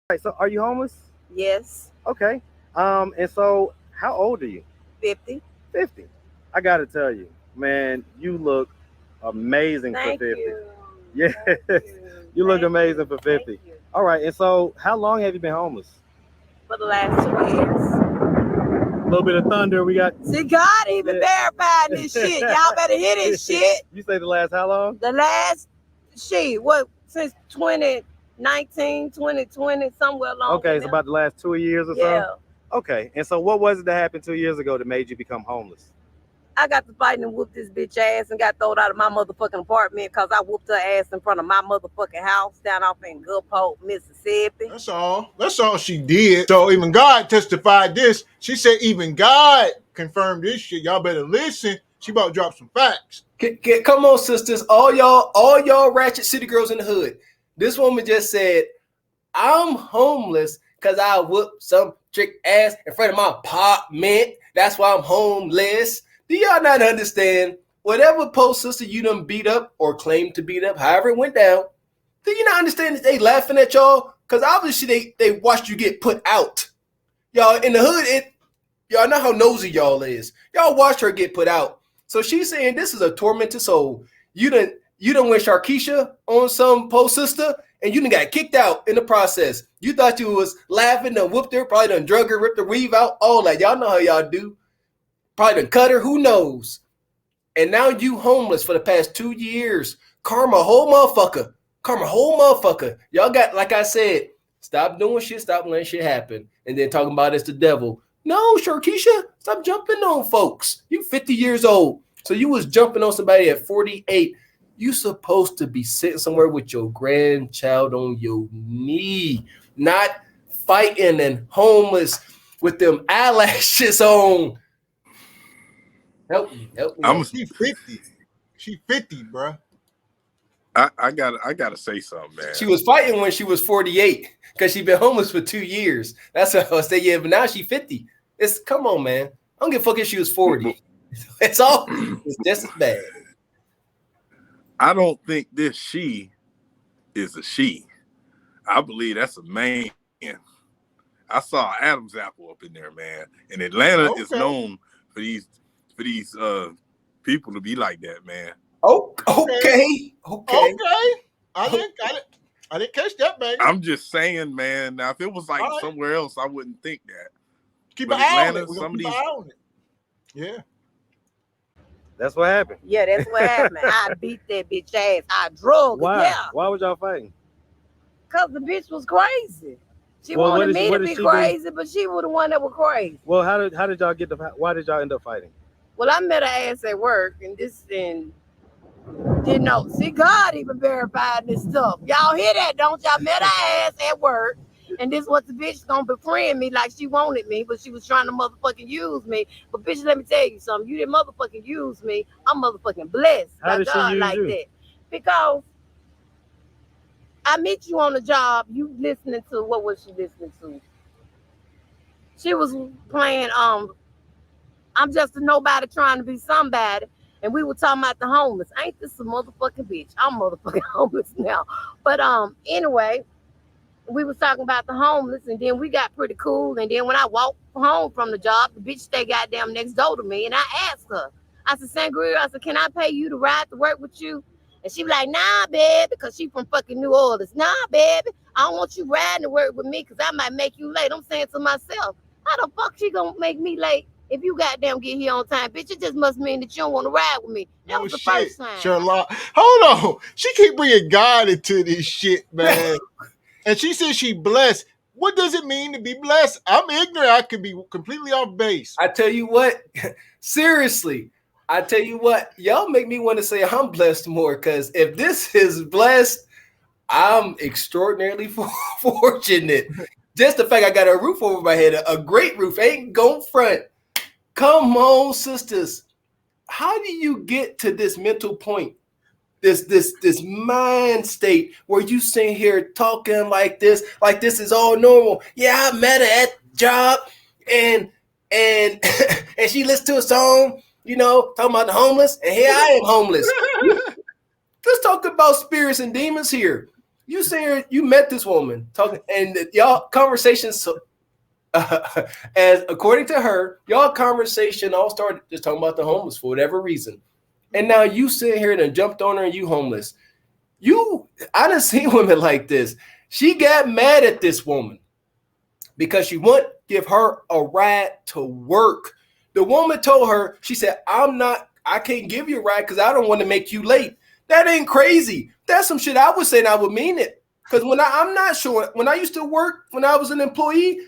right, so are you homeless? Yes. Okay. And so how old are you? 50. 50. I gotta tell you, man, you look amazing for Thank 50. you. Yeah, Thank you. you look Thank amazing you. for Thank 50. you. All right, and so how long have you been homeless? For the last 2 years. A little bit of thunder. We got. See, God even Yeah. verifying this shit. Y'all better hear this shit. You say the last how long? The last shit, what, since 2019, 2020, somewhere along Okay, in it's there. about the last 2 years or so. Yeah. Okay, and so what was it that happened 2 years ago that made you become homeless? I got to fighting and whooped this bitch ass and got thrown out of my motherfucking apartment because I whooped her ass in front of my motherfucking house down off in Gulfport, Mississippi. That's all. That's all she did. So even God testified this. She said even God confirmed this shit. Y'all better listen. She about to drop some facts. Come on, sisters, all y'all ratchet city girls in the hood. This woman just said, "I'm homeless because I whooped some trick ass in front of my apartment. That's why I'm homeless." Do y'all not understand? Whatever post sister you done beat up or claimed to beat up, however it went down, do you not understand that they laughing at y'all? Because obviously they watched you get put out. Y'all in the hood, y'all know how nosy y'all is. Y'all watched her get put out. So she's saying this is a tormented soul. You done went Sharkeisha on some post sister, and you done got kicked out in the process. You thought you was laughing and whooped her, probably done drug her, ripped the weave out, all that. Y'all know how y'all do. Probably done cut her, who knows? And now you homeless for the past 2 years. Karma, whole motherfucker. Karma, whole motherfucker. Y'all got, like I said, stop doing shit, stop letting shit happen. And then talking about it's the devil. No, Sharkeisha, stop jumping on folks. You 50 years old. So you was jumping on somebody at 48. You supposed to be sitting somewhere with your grandchild on your knee, not fighting and homeless with them eyelashes on. Help me, help me, I'm help me. She 50. She 50, bruh. I gotta say something, She man. was fighting when she was 48 because she been homeless for 2 years. That's what I was saying. Yeah, but now she 50. It's come on, man. I don't give a fuck if she was 40. It's all it's just as bad. I don't think this she is a she. I believe that's a man. I saw Adam's apple up in there, man. And Atlanta is Okay. known for these people to be like that, man. Oh, Okay. okay. Okay. I didn't catch that, baby. I'm just saying, man. Now, if it was All like right. somewhere else, I wouldn't think that. Keep an But eye on it. Atlanta, We're gonna some of keep an these, eye on it. Yeah. That's what happened. Yeah, that's what happened. I beat that bitch ass. I drug her. Why? Yeah. Why was y'all fighting? Because the bitch was crazy. She Well, wanted me what to did be she do? crazy, but she was the one that was crazy. Well, how did y'all get the? Why did y'all end up fighting? Well, I met her ass at work, and didn't know. See, God even verified this stuff. Y'all hear that, don't y'all? Met her ass at work, and this was the bitch gonna befriend me like she wanted me, but she was trying to motherfucking use me. But bitch, let me tell you something. You didn't motherfucking use me. I'm motherfucking blessed How by did she God use like you? that. Because I met you on the job. You listening to what was she listening to? She was playing I'm just a nobody trying to be somebody. And we were talking about the homeless. Ain't this a motherfucking bitch? I'm motherfucking homeless now. But anyway, we was talking about the homeless, and then we got pretty cool. And then when I walked home from the job, the bitch stay goddamn next door to me, and I asked her, I said, Sangria, I said, can I pay you to ride to work with you? And she was like, nah, baby, because she from fucking New Orleans. Nah, baby, I don't want you riding to work with me because I might make you late. I'm saying to myself, how the fuck she gonna make me late if you goddamn get here on time? Bitch, it just must mean that you don't want to ride with me. That No was the shit. first time. Sherlock. Hold on. She keep bringing God into this shit, man. And she says she blessed. What does it mean to be blessed? I'm ignorant. I could be completely off base. I tell you what, seriously, I tell you what, y'all make me want to say I'm blessed more because if this is blessed, I'm extraordinarily fortunate. Just the fact I got a roof over my head, a great roof, ain't going front. Come on, sisters. How do you get to this mental point? This mind state where you sitting here talking like this is all normal. Yeah, I met her at job and and and she listened to a song, talking about the homeless, and here I am homeless. Let's talk about spirits and demons here. You say here, you met this woman talking, and y'all conversations. As according to her, y'all conversation all started just talking about the homeless for whatever reason, and now you sit here and jumped on her and you homeless. I done seen women like this. She got mad at this woman because she wouldn't give her a ride to work. The woman told her, she said, I can't give you a ride because I don't want to make you late. That ain't crazy. That's some shit I would say and I would mean it. Because when I'm not showing, when I used to work, when I was an employee,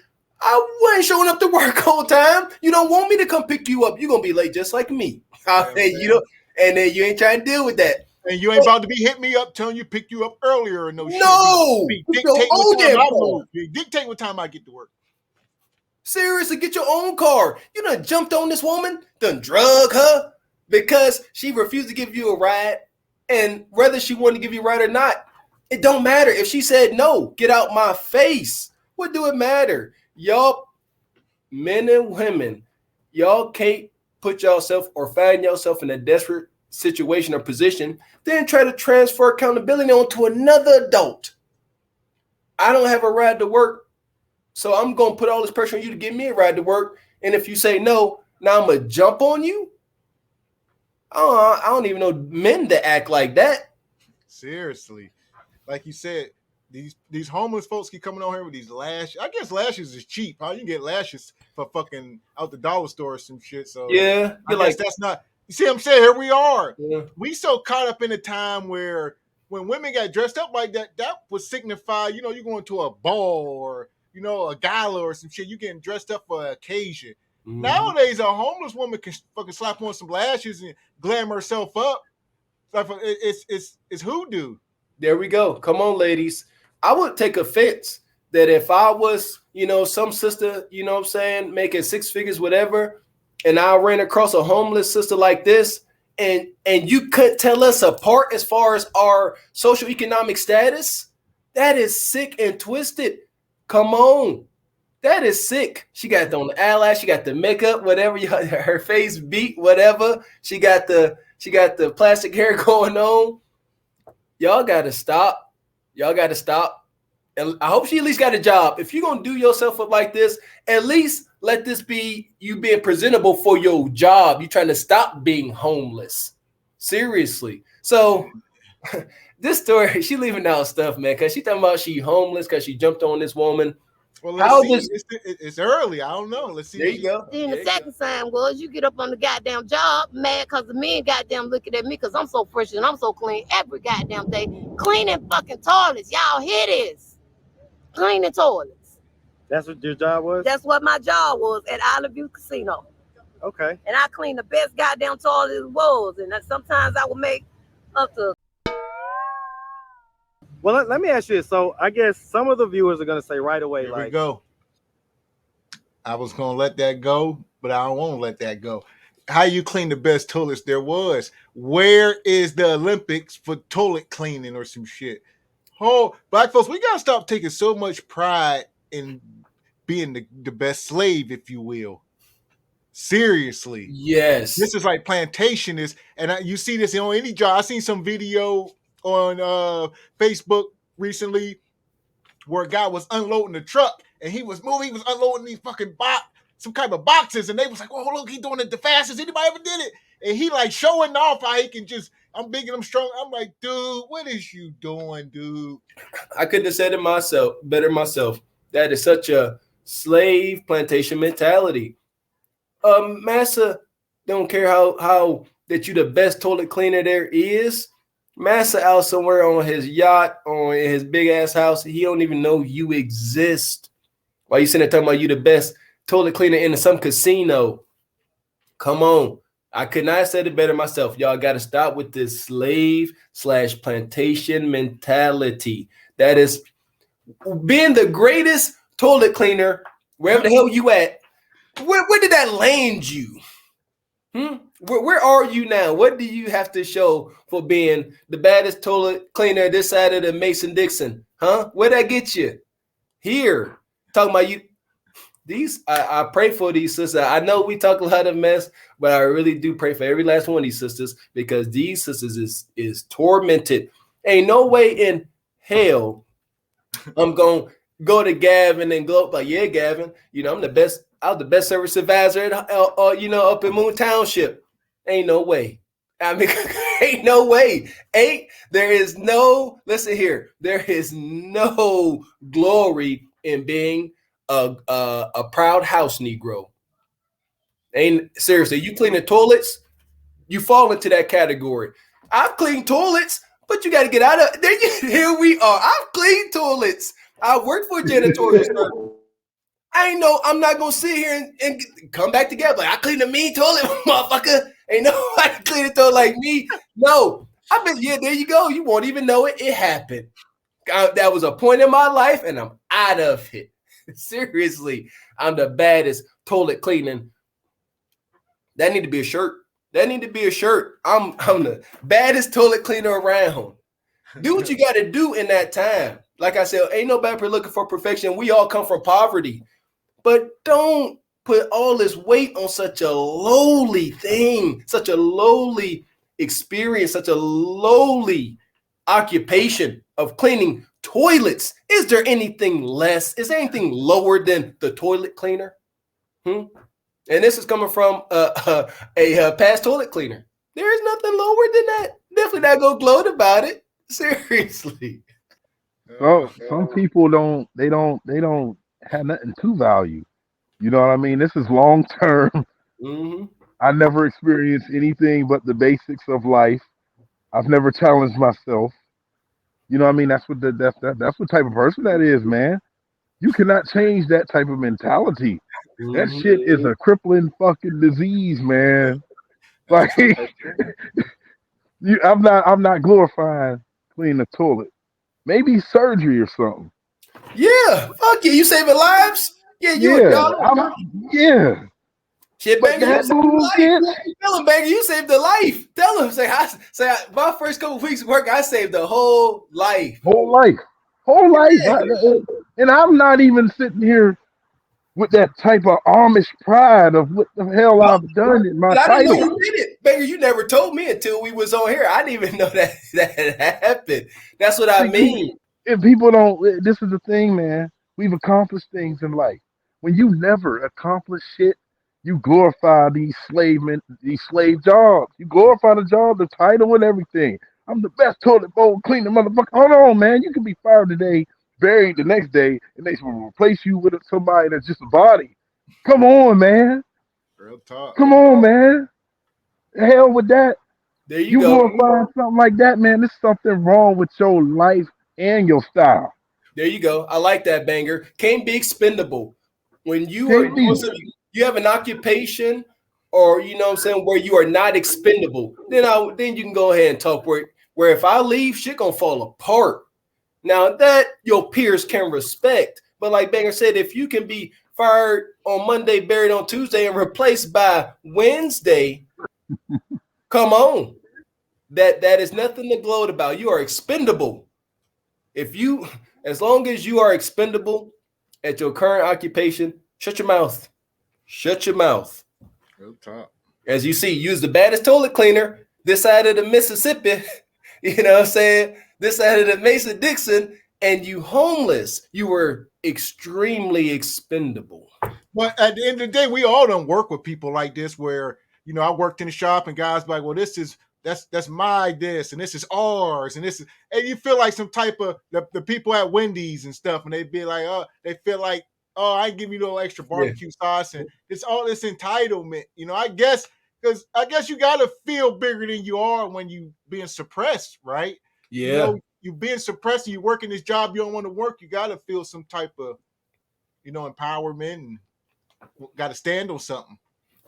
I wasn't showing up to work all the time. You don't want me to come pick you up. You're going to be late just like me. And then you ain't trying to deal with that. And you ain't about to be hitting me up telling you pick you up earlier or no shit. Dictate what time I get to work. Seriously, get your own car. You done jumped on this woman, done drug her because she refused to give you a ride. And whether she wanted to give you a ride or not, it don't matter. If she said no, get out my face. What do it matter? Y'all, men and women, y'all can't put yourself or find yourself in a desperate situation or position, then try to transfer accountability onto another adult. I don't have a ride to work, so I'm going to put all this pressure on you to give me a ride to work. And if you say no, now I'm going to jump on you? I don't even know men that act like that. Seriously. Like you said, these homeless folks keep coming on here with these lashes. I guess lashes is cheap. How you can get lashes for fucking out the dollar store or some shit. So yeah, I guess that's not. You see what I'm saying? Here we are. Yeah. We so caught up in a time where when women got dressed up like that, that would signify, you going to a ball or, a gala or some shit. You getting dressed up for an occasion. Mm-hmm. Nowadays, a homeless woman can fucking slap on some lashes and glam herself up. It's hoodoo. There we go. Come on, ladies. I would take offense that if I was, some sister, making six figures, whatever, and I ran across a homeless sister like this, and you couldn't tell us apart as far as our socioeconomic status, that is sick and twisted. Come on. That is sick. She got on the eyelash, she got the makeup, whatever, her face beat, whatever. She got the plastic hair going on. Y'all got to stop. And I hope she at least got a job. If you're going to do yourself up like this, at least let this be you being presentable for your job. You're trying to stop being homeless. Seriously. So this story, she leaving out stuff, man, because she talking about she homeless because she jumped on this woman. Well, let's see. It's early. I don't know. Let's see. There you go. Then the second sign was you get up on the goddamn job mad because the men goddamn looking at me because I'm so fresh and I'm so clean every goddamn day. Cleaning fucking toilets. Y'all hear this? Cleaning toilets. That's what your job was? That's what my job was at Island View Casino. Okay. And I cleaned the best goddamn toilet it was. And sometimes I would make up to. Well, let me ask you this. So I guess some of the viewers are going to say right away, Here we go. I was going to let that go, but I don't want to let that go. How you clean the best toilets there was? Where is the Olympics for toilet cleaning or some shit? Oh, black folks, we got to stop taking so much pride in being the best slave, if you will. Seriously. Yes. This is like plantation is, and you see this on any job. I seen some video on Facebook recently where a guy was unloading the truck and he was unloading these fucking some kind of boxes, and they was like, oh look, he's doing it the fastest anybody ever did it, and he like showing off how he can just, I'm big and I'm strong. I'm like, dude, what is you doing, dude? I couldn't have said it better myself. That is such a slave plantation mentality. Massa don't care how that you the best toilet cleaner there is. Massa out somewhere on his yacht or in his big ass house, he don't even know you exist. Why you sitting there talking about you the best toilet cleaner in some casino? Come on. I could not have said it better myself. Y'all got to stop with this slave/plantation mentality. That is being the greatest toilet cleaner wherever the hell you at. Where did that land you? Where are you now? What do you have to show for being the baddest toilet cleaner this side of the Mason-Dixon? Huh? Where'd that get you? Here. Talking about you. I pray for these sisters. I know we talk a lot of mess, but I really do pray for every last one of these sisters because these sisters is tormented. Ain't no way in hell, I'm going to go to Gavin and go like, yeah, Gavin, you know, I'm the best. I was the best service advisor, at, you know, up in Moon Township. Ain't no way. I mean, ain't no way. There is no, listen here, there is no glory in being a proud house Negro. Ain't seriously, you clean the toilets, you fall into that category. I've cleaned toilets, but you got to get out of there. Here we are. I've cleaned toilets. I worked for a janitorial service. I'm not gonna sit here and come back together. Like, I cleaned a mean toilet, motherfucker. Ain't nobody clean a toilet like me. No, I bet, yeah, there you go. You won't even know it. It happened. That was a point in my life, and I'm out of it. Seriously, I'm the baddest toilet cleaning. That need to be a shirt. That need to be a shirt. I'm the baddest toilet cleaner around. Do what you got to do in that time. Like I said, ain't nobody looking for perfection. We all come from poverty. But don't put all this weight on such a lowly thing, such a lowly experience, such a lowly occupation of cleaning toilets. Is there anything less? Is there anything lower than the toilet cleaner? And this is coming from a past toilet cleaner. There is nothing lower than that. Definitely not go gloat about it. Seriously. So some people don't have nothing to value. You know what I mean? This is long term. Mm-hmm. I never experienced anything but the basics of life. I've never challenged myself. You know what I mean? That's what that's what type of person that is, man. You cannot change that type of mentality. That Mm-hmm. shit is a crippling fucking disease, man. Like I'm not glorifying cleaning the toilet. Maybe surgery or something. Yeah, fuck you. You saving lives? Yeah, you a dollar. Yeah. Shit, But Banger, you that saved the bullshit. life. Tell him, Banger, you saved the life. Tell him, my first couple weeks of work, I saved the whole life. Whole life. Whole life. And I'm not even sitting here with that type of Amish pride of what the hell I've done in my But I didn't know title. you did it. Banger, you never told me until we was on here. I didn't even know that happened. That's what I mean. If people don't, this is the thing, man. We've accomplished things in life. When you never accomplish shit, you glorify these slave jobs. You glorify the job, the title, and everything. I'm the best toilet bowl cleaner, motherfucker. Hold on, man. You can be fired today, buried the next day, and they will replace you with somebody that's just a body. Come on, man. Real talk. Come on, man. The hell with that. There you go. Glorifying something like that, man. There's something wrong with your life and your style. There you go. I like that, Banger. Can't be expendable. When you are doing something, you have an occupation, or you know what I'm saying, where you are not expendable, then you can go ahead and talk where if I leave, shit gonna fall apart. Now that your peers can respect, but like Banger said, if you can be fired on Monday, buried on Tuesday, and replaced by Wednesday, come on. That is nothing to gloat about. You are expendable. As long as you are expendable at your current occupation, shut your mouth. Shut your mouth. Real talk. As you see, use the baddest toilet cleaner this side of the Mississippi. You know what I'm saying? This side of the Mason-Dixon, and you homeless. You were extremely expendable. But at the end of the day, we all don't work with people like this where, you know, I worked in the shop and guys be like, well, that's my this and this is ours and this is, and you feel like some type of the people at Wendy's and stuff, and they'd be like, oh, they feel like, oh, I give you no extra barbecue sauce, and it's all this entitlement, you know. I guess you gotta feel bigger than you are when you being suppressed, right? Yeah, you know, you being suppressed and you working this job you don't want to work, you gotta feel some type of, you know, empowerment and gotta stand on something.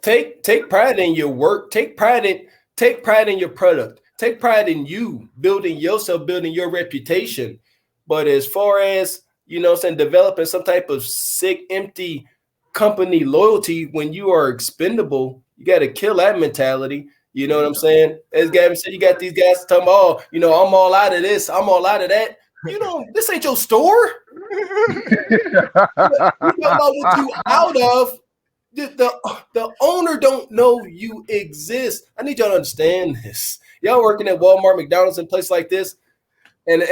Take pride in your work. Take pride in your product. Take pride in you building yourself, building your reputation. But as far as, you know, saying developing some type of sick, empty company loyalty when you are expendable, you got to kill that mentality. You know what I'm saying? As Gavin said, you got these guys talking about, oh, you know, I'm all out of this, I'm all out of that. You know, this ain't your store. You know about what you out of. The owner don't know you exist. I need y'all to understand this. Y'all working at Walmart, McDonald's, and places like this, And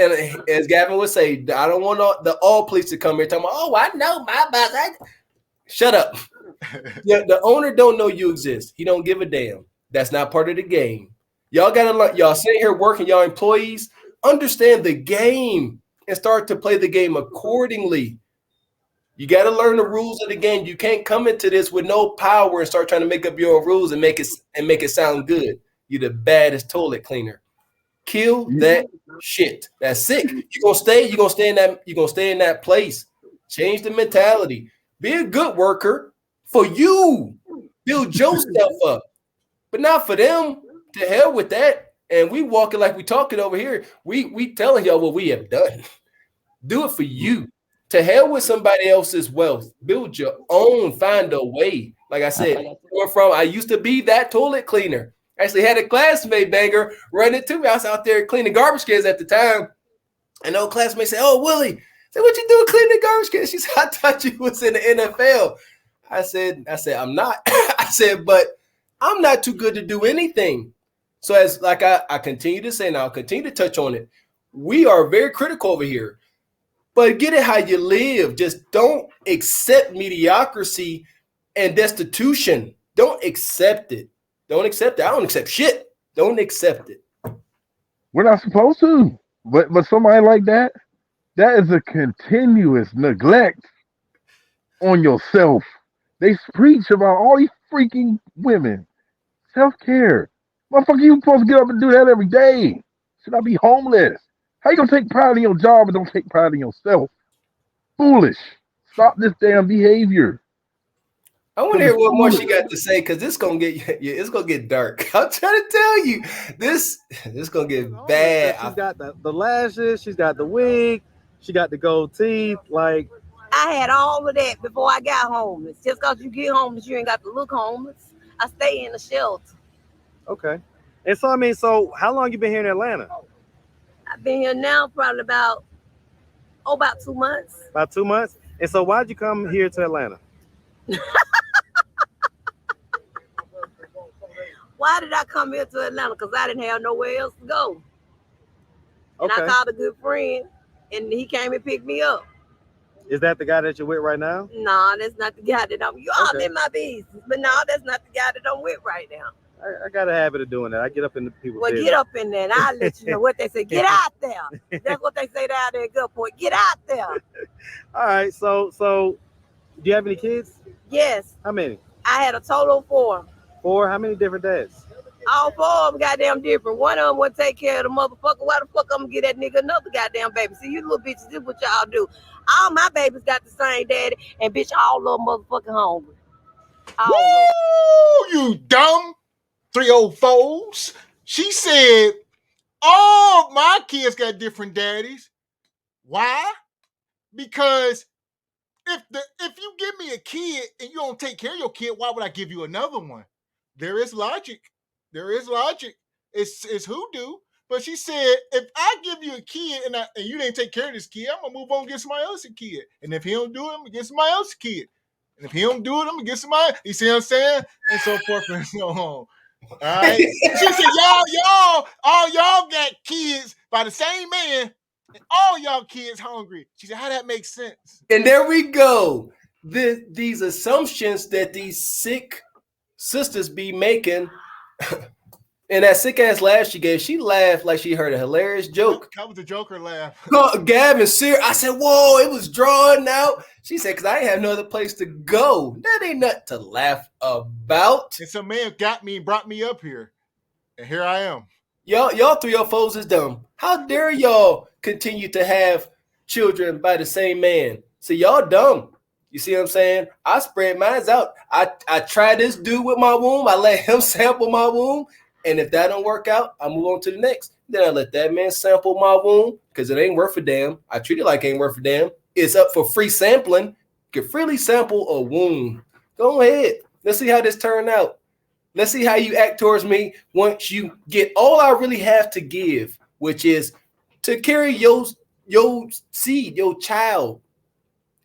as Gavin would say, I don't want all police to come here talking about, oh, I know my boss. Shut up. The owner don't know you exist. He don't give a damn. That's not part of the game. Y'all gotta learn. Y'all sitting here working, y'all employees, understand the game and start to play the game accordingly. You got to learn the rules of the game. You can't come into this with no power and start trying to make up your own rules and make it sound good. You're the baddest toilet cleaner. Kill that shit. That's sick. You're gonna stay in that place. Change the mentality. Be a good worker for you. Build yourself up. But not for them. To hell with that. And we walking like we talking over here. We telling y'all what we have done. Do it for you. To hell with somebody else's wealth. Build your own. Find a way. Like I said, I used to be that toilet cleaner. Actually had a classmate banger run into me. I was out there cleaning garbage cans at the time. And old classmate said, oh, Willie, I said, what you doing cleaning garbage cans? She said, I thought you was in the NFL. I said, I'm not. I said, but I'm not too good to do anything. So as like I continue to say, and I'll continue to touch on it, we are very critical over here. But get it how you live. Just don't accept mediocrity and destitution. Don't accept it. Don't accept it. I don't accept shit. Don't accept it. We're not supposed to. But somebody like that is a continuous neglect on yourself. They preach about all these freaking women. Self-care. Motherfucker, you supposed to get up and do that every day. Should I be homeless? How you gonna take pride in your job and don't take pride in yourself? Foolish. Stop this damn behavior. I want to hear what more she got to say because it's gonna get dark. I'm trying to tell you, this gonna get bad. She's got the lashes, she's got the wig, she got the gold teeth. Like I had all of that before I got homeless. Just because you get homeless, you ain't got to look homeless. I stay in a shelter. Okay. And so how long you been here in Atlanta? I've been here now probably about 2 months. About 2 months. And so why'd you come here to Atlanta? Why did I come here to Atlanta? Because I didn't have nowhere else to go. And Okay. I called a good friend, and he came and picked me up. Is that the guy that you're with right now? No, that's not the guy that I'm. You all Okay. in my business, but no, that's not the guy that I'm with right now. I got a habit of doing that. I get up in the people's Well, business. get up in there, and I'll let you know what they say. Get out there. That's what they say down there at Gulfport. Get out there. All right. So do you have any kids? Yes, How many? I had a total of 4. 4? How many different dads? All 4 of them goddamn different. One of them would take care of the motherfucker. Why the fuck I'm gonna get that nigga another goddamn baby? See, you little bitches, this is what y'all do. All my babies got the same daddy, and bitch, all of them motherfucking hungry. All of them. Woo, you dumb 304s. She said, all my kids got different daddies. Why? Because if you give me a kid and you don't take care of your kid, why would I give you another one? There is logic. It's hoodoo. But she said, if I give you a kid and you didn't take care of this kid, I'm gonna move on and get somebody else a kid. And if he don't do it, I'm gonna get somebody else a kid. And if he don't do it, I'm gonna get somebody. You see what I'm saying? And so forth and so on. All right. She said, all y'all got kids by the same man, and all y'all kids hungry. She said, how that makes sense? And there we go. These assumptions that these sick sisters be making. And that sick ass laugh she laughed like she heard a hilarious joke. That was a Joker laugh. No, Gavin, serious. I said, whoa, it was drawn out. She said, because I ain't have no other place to go. That ain't nothing to laugh about. And some man got me and brought me up here. And here I am. Y'all 304s is dumb. How dare y'all continue to have children by the same man? So y'all dumb. You see what I'm saying? I spread mine out. I try this dude with my womb. I let him sample my womb. And if that don't work out, I move on to the next. Then I let that man sample my womb because it ain't worth a damn. I treat it like it ain't worth a damn. It's up for free sampling. You can freely sample a womb. Go ahead. Let's see how this turned out. Let's see how you act towards me once you get all I really have to give, which is to carry your seed, your child.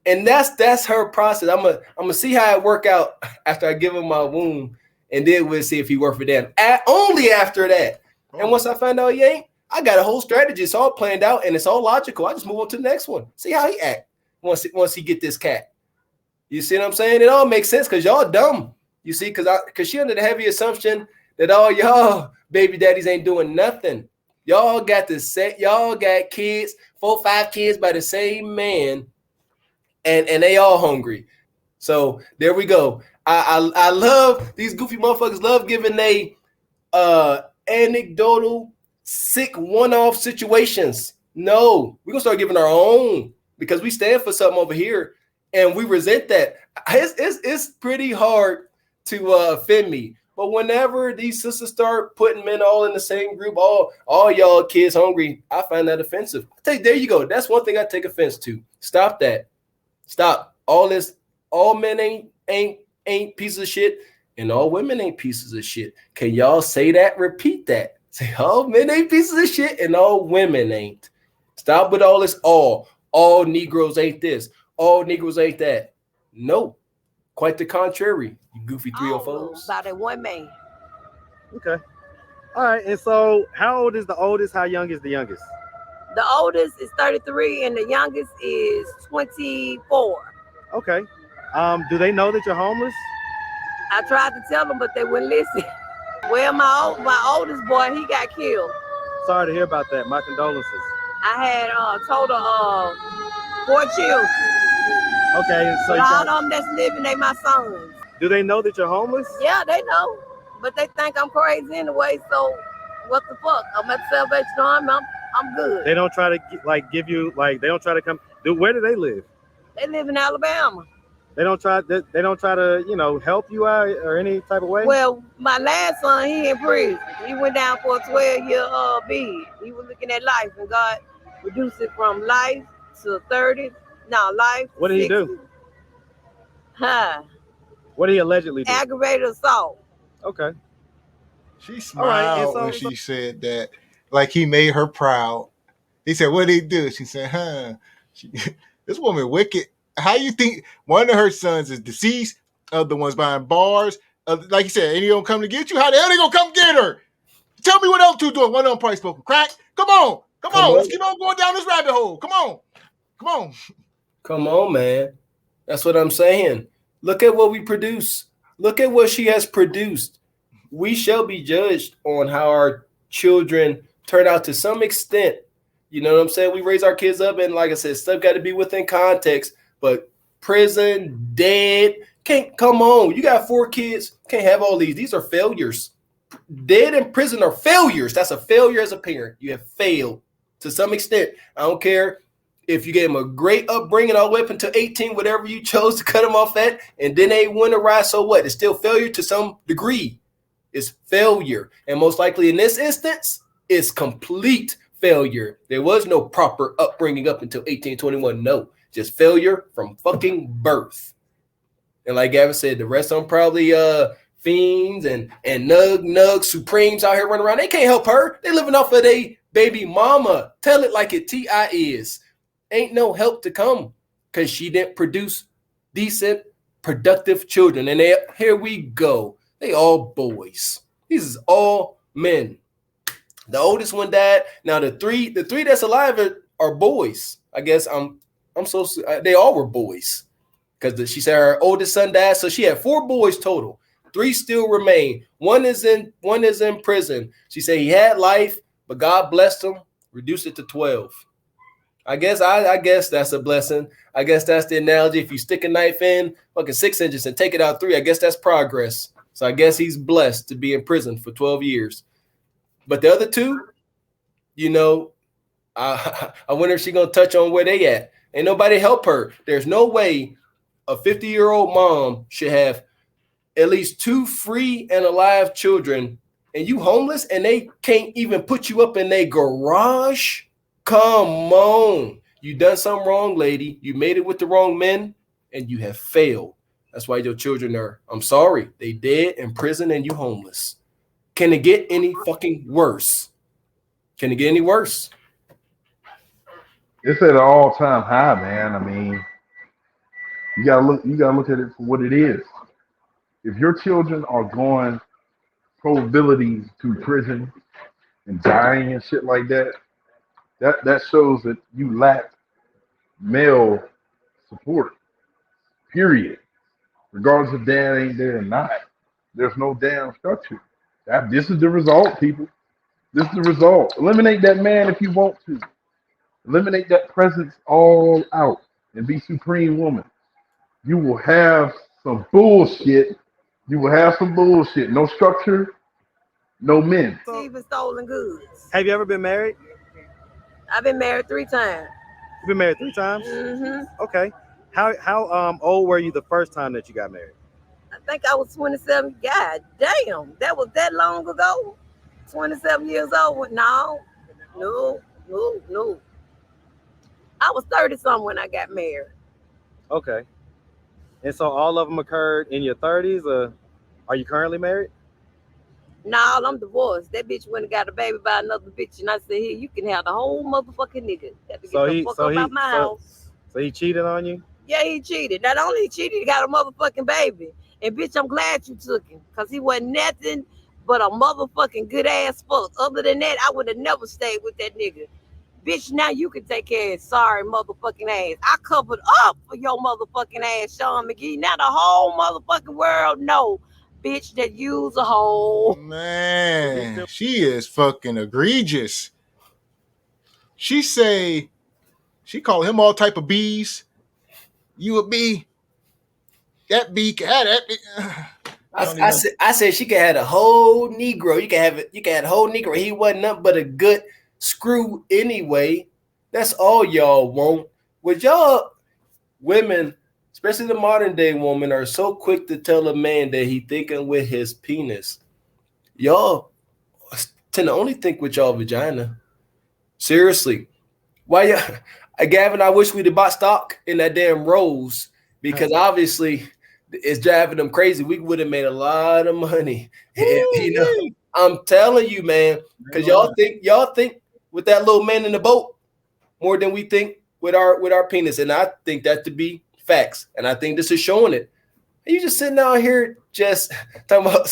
And that's her process. I'm gonna see how it work out after I give him my womb. And then we'll see if he worth for them. Only after that. And once I find out he ain't, I got a whole strategy. It's all planned out and it's all logical. I just move on to the next one. See how he act once he get this cat. You see what I'm saying? It all makes sense because y'all dumb. You see, because she under the heavy assumption that all y'all baby daddies ain't doing nothing. Y'all got kids, 4 or 5 kids by the same man, and they all hungry. So there we go. I love these goofy motherfuckers love giving they anecdotal sick one-off situations. No, we're gonna start giving our own because we stand for something over here and we resent that. It's pretty hard to offend me. But whenever these sisters start putting men all in the same group, all y'all kids hungry, I find that offensive. There you go. That's one thing I take offense to. Stop that. Stop. All men ain't pieces of shit, and all women ain't pieces of shit. Can y'all say that? Repeat that. Say all men ain't pieces of shit, and all women ain't. Stop with all this all Negroes ain't this, all Negroes ain't that. No. Quite the contrary, you goofy 304s. About that one man. Okay. All right. And so, how old is the oldest? How young is the youngest? The oldest is 33 and the youngest is 24. Okay. Do they know that you're homeless? I tried to tell them, but they wouldn't listen. Well, my oldest boy, he got killed. Sorry to hear about that. My condolences. I had total 4 children. Okay. So but all of them that's living, they my sons. Do they know that you're homeless? Yeah, they know. But they think I'm crazy anyway, so what the fuck? I'm at the Salvation Army, I'm good. They don't try to give you they don't try to come. Where do they live? They live in Alabama. They don't try to help you out or any type of way. Well, my last son, he in prison. He went down for a 12-year bid. He was looking at life, and God reduced it from life to 30. No, life. What did he do? What did he allegedly do? Aggravated assault. Okay. She smiled when she said that, like he made her proud. He said, "What did he do?" She said, this woman wicked. How you think one of her sons is deceased? Other ones behind bars. Like you said, and he don't come to get you. How the hell they gonna come get her? Tell me what else two doing. One of them probably smoking crack. Come on. Let's keep on going down this rabbit hole. Come on, man. That's what I'm saying. Look at what we produce. Look at what she has produced. We shall be judged on how our children turn out to some extent. You know what I'm saying? We raise our kids up, and like I said, stuff got to be within context. But prison, dead, can't come on. You got 4 kids, can't have all these. These are failures. Dead in prison are failures. That's a failure as a parent. You have failed to some extent. I don't care if you gave them a great upbringing all the way up until 18, whatever you chose to cut them off at, and then they win a ride, so what? It's still failure to some degree. It's failure. And most likely in this instance, it's complete failure. There was no proper upbringing up until 18, 21. No, just failure from fucking birth. And like Gavin said, the rest of them probably fiends and nug supremes out here running around. They can't help her. They living off of their baby mama. Tell it like it T.I. is. Ain't no help to come because she didn't produce decent, productive children. And here we go. They all boys. These is all men. The oldest one died. Now the three that's alive are boys. I guess they all were boys because she said her oldest son died, so she had 4 boys total. 3 still remain. One is in prison. She said he had life, but God blessed him, reduced it to 12. I guess that's a blessing. I guess that's the analogy. If you stick a knife in fucking 6 inches and take it out 3, I guess that's progress. So I guess he's blessed to be in prison for 12 years. But the other 2, I wonder if she's going to touch on where they at. Ain't nobody help her. There's no way a 50-year-old mom should have at least 2 free and alive children, and you homeless, and they can't even put you up in their garage. Come on. You done something wrong, lady. You made it with the wrong men, and you have failed. That's why your children are, I'm sorry, they dead in prison and you homeless. Can it get any fucking worse? Can it get any worse? It's at an all-time high, man. I mean, you gotta look at it for what it is. If your children are going probabilities to prison, and dying and shit like that, that shows that you lack male support. Period. Regardless if dad ain't there or not, there's no damn structure. This is the result, people. This is the result. Eliminate that man if you want to. Eliminate that presence all out and be supreme woman. You will have some bullshit. You will have some bullshit. No structure, no men. Even stolen goods. Have you ever been married? I've been married 3 times. You've been married 3 times? Mm-hmm. Okay. How old were you the first time that you got married? I think I was 27. God damn, that was that long ago. 27 years old. No. I was 30 something when I got married. Okay. And so all of them occurred in your 30s, or are you currently married? No, I'm divorced. That bitch went and got a baby by another bitch, and I said, "Here, you can have the whole motherfucking nigga." Got to get the fuck up out my house. So he cheated on you? Yeah, he cheated. Not only he cheated, he got a motherfucking baby. And bitch, I'm glad you took him, cause he wasn't nothing but a motherfucking good ass fuck. Other than that, I would have never stayed with that nigga. Bitch, now you can take care of his sorry motherfucking ass. I covered up for your motherfucking ass, Sean McGee. Now the whole motherfucking world know, bitch, that you's a hoe. Man, she is fucking egregious. She call him all type of bees. You a bee. That bee can have that bee. I said she could have a whole Negro. You can have a whole Negro. He wasn't nothing but a good screw anyway. That's all y'all want. With y'all women, especially the modern day woman, are so quick to tell a man that he thinking with his penis. Y'all tend to only think with y'all vagina. Seriously. Why y'all, Gavin, I wish we'd have bought stock in that damn Rose, because obviously it's driving them crazy. We would have made a lot of money. And, I'm telling you, man, because y'all think with that little man in the boat more than we think with our penis. And I think that to be facts. And I think this is showing it. And you just sitting out here just talking about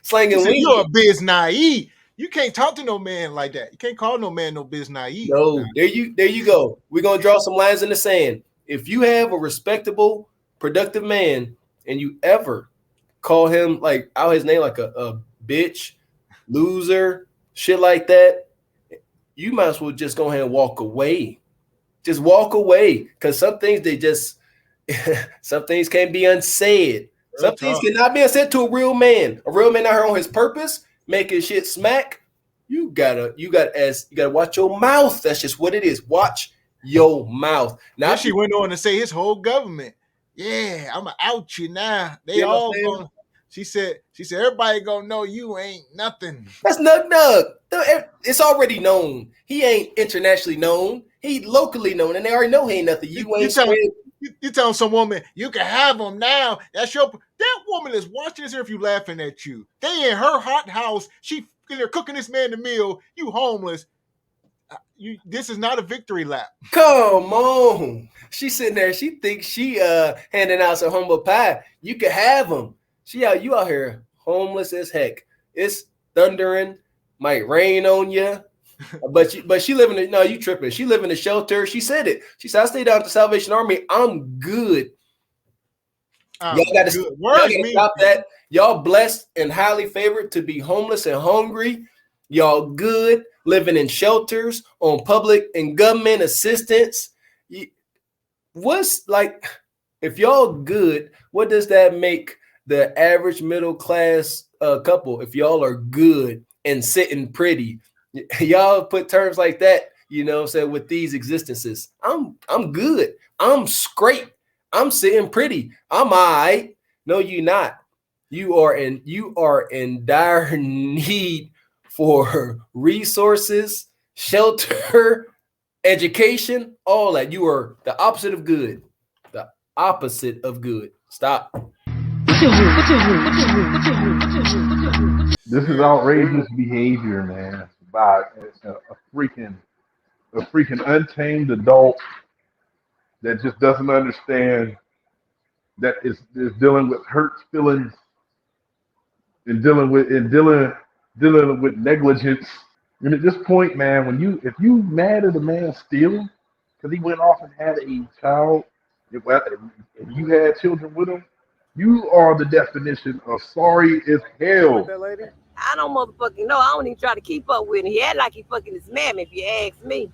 slanging weed. You're a biz naive. You can't talk to no man like that. You can't call no man no biz naive. No, there you go. We're gonna draw some lines in the sand. If you have a respectable, productive man and you ever call him like out his name like a bitch, loser, shit like that, you might as well just go ahead and walk away. Just walk away. Because some things some things can't be unsaid. Some things cannot be unsaid to a real man. A real man out here on his purpose, making shit smack. You gotta watch your mouth. That's just what it is. Watch your mouth. Now she went on to say his whole government. Yeah, I'm out you now. They all going. She said everybody gonna know you ain't nothing. That's nug. It's already known. He ain't internationally known. He locally known, and they already know he ain't nothing. You telling some woman you can have them now. That woman is watching this interview laughing at you. They in her hot house. They're cooking this man the meal. You homeless. This is not a victory lap. Come on. She's sitting there. She thinks she handing out some humble pie. You can have them. You out here homeless as heck. It's thundering, might rain on you. But she living in no, you tripping. She live in a shelter. She said it. She said, I stayed down at the Salvation Army. I'm good. Y'all gotta stop that. Y'all blessed and highly favored to be homeless and hungry. Y'all good, living in shelters on public and government assistance. What's like, if y'all good, what does that make the average middle class couple if y'all are good and sitting pretty? Y'all put terms like that, with these existences. I'm good. I'm straight. I'm sitting pretty. I'm all right. No, you not. You are in dire need for resources, shelter, education, all that. You are the opposite of good. The opposite of good. Stop. This is outrageous behavior, man, by a freaking untamed adult that just doesn't understand that is dealing with hurt feelings and dealing with negligence And at this point, man, if you mad at a man stealing because he went off and had a child, and you had children with him, you are the definition of sorry as You with hell. that lady? I don't motherfucking know. I don't even try to keep up with him. He act like he fucking his mammy, if you ask me.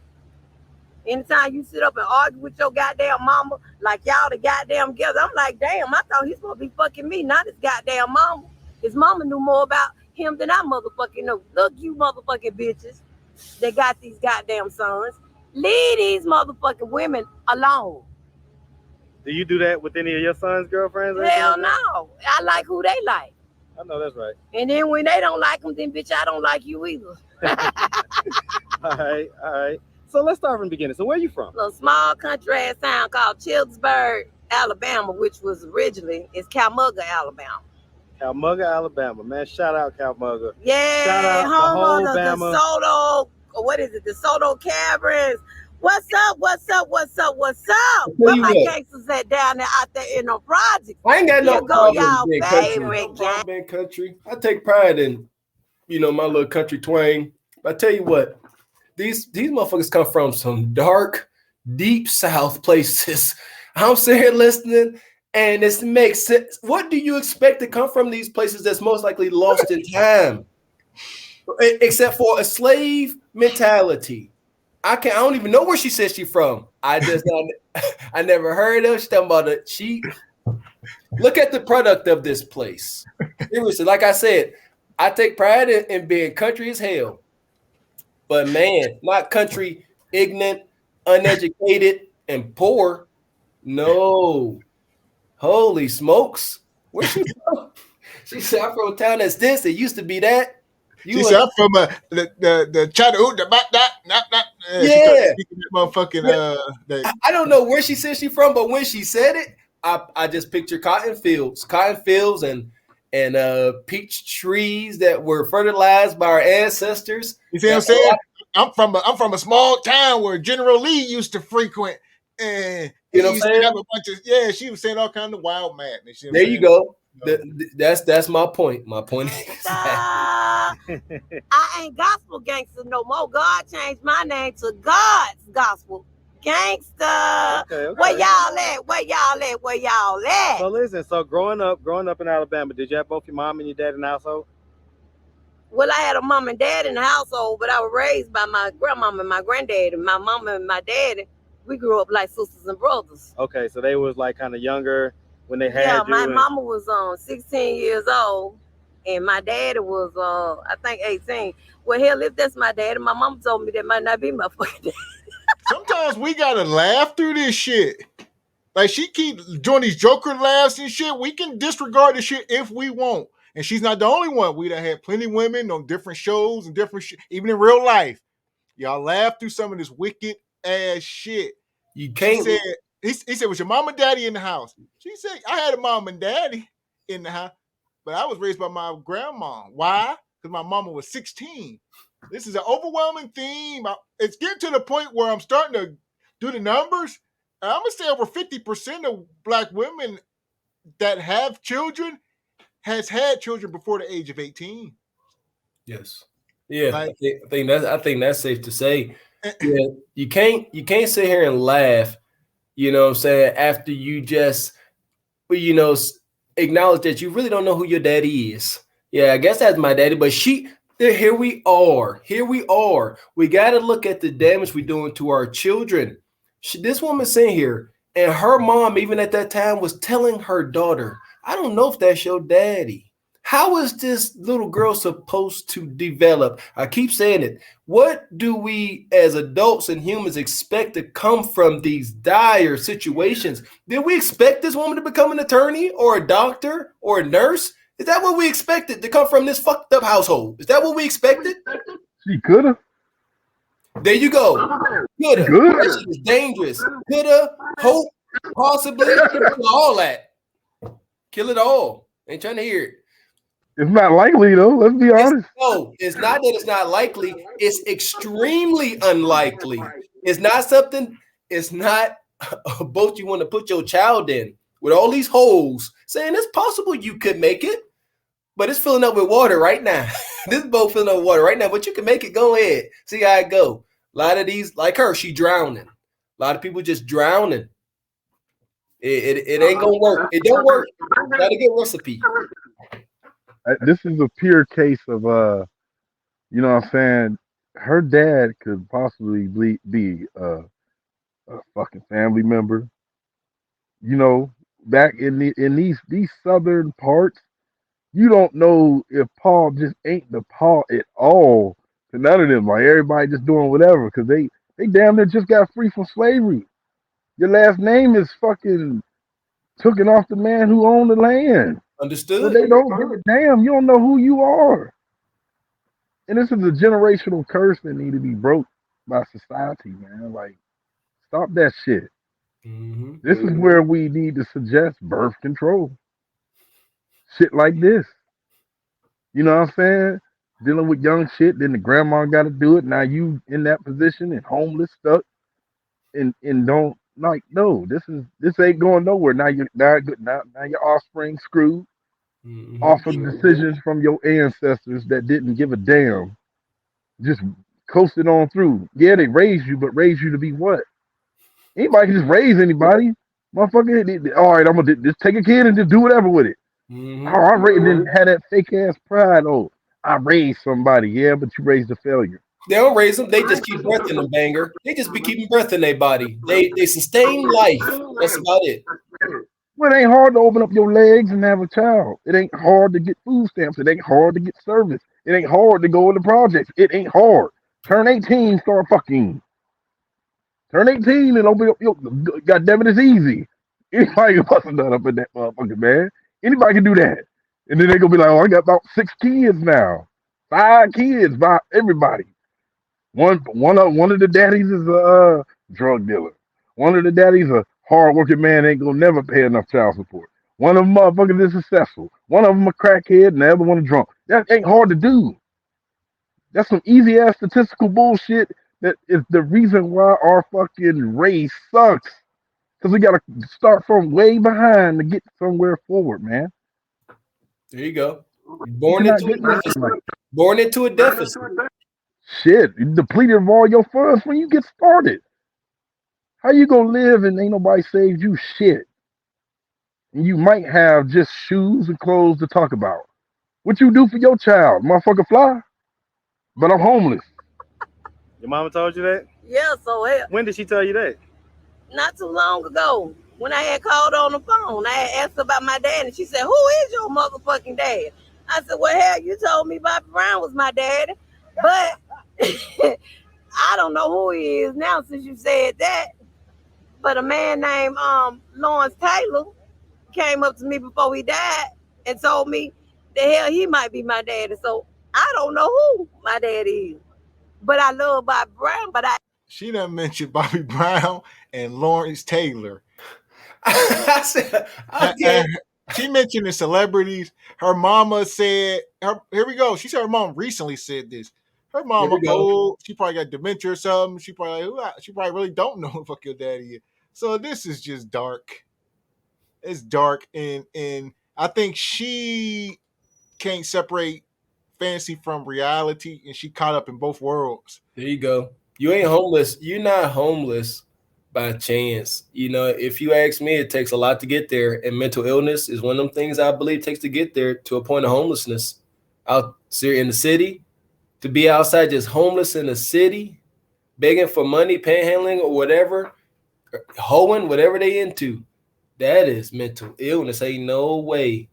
Anytime you sit up and argue with your goddamn mama, like y'all the goddamn together, I'm like, damn, I thought he's supposed to be fucking me, not his goddamn mama. His mama knew more about him than I motherfucking know. Look, you motherfucking bitches that got these goddamn sons. Leave these motherfucking women alone. Do you do that with any of your son's girlfriends? or anything Hell like that? no. I like who they like. I know that's right. And then when they don't like them, then bitch, I don't like you either. All right, all right. So let's start from the beginning. So where you from? A small country ass town called Childsburg, Alabama, which was originally is Calmugga, Alabama. Calmugga, Alabama. Man, shout out Calmugga. Yeah, Shout out the home whole of the Bama. DeSoto, or what is it? DeSoto Caverns. What's up? What's up? What's up? What's up? Where you my what. gangsters at down there out there in the project? I ain't got no Here go problem y'all being country. favorite No problem being country. I take pride in, my little country twang. But I tell you what, these motherfuckers come from some dark, deep South places. I'm sitting here listening, and this makes sense. What do you expect to come from these places that's most likely lost in time? Except for a slave mentality. I don't even know where she says she's from. I never heard of. She's talking about it. Look at the product of this place. Seriously, like I said, I take pride in being country as hell. But man, not country, ignorant, uneducated, and poor. No. Holy smokes. Where's she from? She said, I'm from a town that's this. It used to be that. She said, I'm from the Chattahoochee, Yeah. motherfucking, I don't know where she said she's from, but when she said it, I just picture cotton fields and peach trees that were fertilized by our ancestors. You see what I'm saying? I'm from a small town where General Lee used to frequent, and You know what I'm used to saying? have a bunch of she was saying all kind of wild madness. There you go. That's my point. My point is I ain't gospel gangster no more. God changed my name to God's gospel gangster. Okay. Where y'all at? Where y'all at? Where y'all at? So listen, growing up in Alabama, did you have both your mom and your dad in the household? Well, I had a mom and dad in the household, but I was raised by my grandmama and my granddad, and my mama and my daddy. We grew up like sisters and brothers. Okay, so they was like kind of younger when they had Yeah, you. my mama was 16 years old, and my daddy was I think 18. Well, hell, if that's my daddy, my mama told me that might not be my fucking daddy. Sometimes we gotta laugh through this shit. Like she keep doing these Joker laughs and shit. We can disregard the shit if we want. And she's not the only one. We done had plenty of women on different shows and different shit, even in real life. Y'all laugh through some of this wicked ass shit. You can't. He said, was your mom and daddy in the house? She said, I had a mom and daddy in the house, but I was raised by my grandma. Why? Because my mama was 16. This is an overwhelming theme. It's getting to the point where I'm starting to do the numbers. And I'm going to say over 50% of black women that have children has had children before the age of 18. Yes. Yeah, Like, I think that's safe to say. Yeah, you can't sit here and laugh, you know what I'm saying, after you just acknowledge that you really don't know who your daddy is. Yeah, I guess that's my daddy, but here we are. We got to look at the damage we're doing to our children. This woman sitting here, and her mom, even at that time, was telling her daughter, I don't know if that's your daddy. How is this little girl supposed to develop? I keep saying it. What do we as adults and humans expect to come from these dire situations? Did we expect this woman to become an attorney or a doctor or a nurse? Is that what we expected to come from this fucked up household? Is that what we expected? She could have. There you go. Coulda. That shit is dangerous. Coulda, hope, possibly, all that. Kill it all. Ain't trying to hear it. It's not likely though. Let's be honest. No, it's not that it's not likely. It's extremely unlikely. It's not a boat you want to put your child in with all these holes, saying it's possible you could make it. but it's filling up with water right now. This boat filling up with water right now, but you can make it. Go ahead. See how it go. A lot of these, like her, she drowning. A lot of people just drowning. It ain't gonna work. It don't work. Got to get recipe. This is a pure case of you know what I'm saying. Her dad could possibly be a fucking family member. You know, back in these southern parts, you don't know if Paul just ain't the Paul at all to none of them. Like everybody just doing whatever because they damn near just got free from slavery. Your last name is fucking taken off the man who owned the land. So Understood? they don't give a damn. You don't know who you are. And this is a generational curse that need to be broke by society, man. Like, stop that shit. Mm-hmm. This is where we need to suggest birth control. Shit like this. You know what I'm saying? Dealing with young shit, then the grandma got to do it. Now you in that position and homeless, stuck, and don't like no. This ain't going nowhere. Now your offspring screwed Mm-hmm. off of decisions from your ancestors that didn't give a damn. Just coasted on through. Yeah, they raised you, but raised you to be what? Anybody can just raise anybody. Motherfucker, all right, I'm gonna just take a kid and just do whatever with it. Oh, Mm-hmm. I didn't have that fake ass pride. Oh, I raised somebody. Yeah, but you raised a failure. They don't raise them. They just keep breath in them, banger. They just be keeping breath in their body. They sustain life. That's about it. Well, it ain't hard to open up your legs and have a child. It ain't hard to get food stamps. It ain't hard to get service. It ain't hard to go into projects. It ain't hard. Turn 18, start fucking. Turn 18 and open up your. God damn it, it's easy. Anybody can bust a nut up in that motherfucker, man. Anybody can do that. And then they gonna be like, oh, I got about 6 kids now. 5 kids by everybody. One of the daddies is a drug dealer. One of the daddies a hardworking man ain't gonna never pay enough child support. One of them motherfuckers is successful. One of them a crackhead and the other one a drunk. That ain't hard to do. That's some easy ass statistical bullshit that is the reason why our fucking race sucks. Because we gotta start from way behind to get somewhere forward, man. There you go. You Born cannot into get a nothing deficit. like Born into a deficit. shit. You depleted of all your funds when you get started. How you gonna live and ain't nobody saved you shit? And you might have just shoes and clothes to talk about. What you do for your child? Motherfucker fly? But I'm homeless. Your mama told you that? Yeah, so hell, When did she tell you that? not too long ago, when I had called on the phone, I had asked her about my dad, and she said, "Who is your motherfucking dad?" I said, "Well, hell, you told me Bobby Brown was my dad, but I don't know who he is now since you said that." But a man named Lawrence Taylor came up to me before he died and told me the hell he might be my daddy. So I don't know who my daddy is. But I love Bobby Brown, but I She done mentioned Bobby Brown and Lawrence Taylor. I said, okay. And she mentioned the celebrities. Her mama said, here we go. She said her mom recently said this. Her Here mama we go. old. She probably got dementia or something. She probably really don't know who the fuck your daddy is. So this is just dark. It's dark, and I think she can't separate fantasy from reality, and she caught up in both worlds. There you go. You ain't homeless. You're not homeless by chance. You know, if you ask me, it takes a lot to get there. And mental illness is one of them things I believe takes to get there to a point of homelessness. Out here in the city, to be outside just homeless in the city, begging for money, panhandling or whatever, hoeing, whatever they into, that is mental illness. Ain't no way.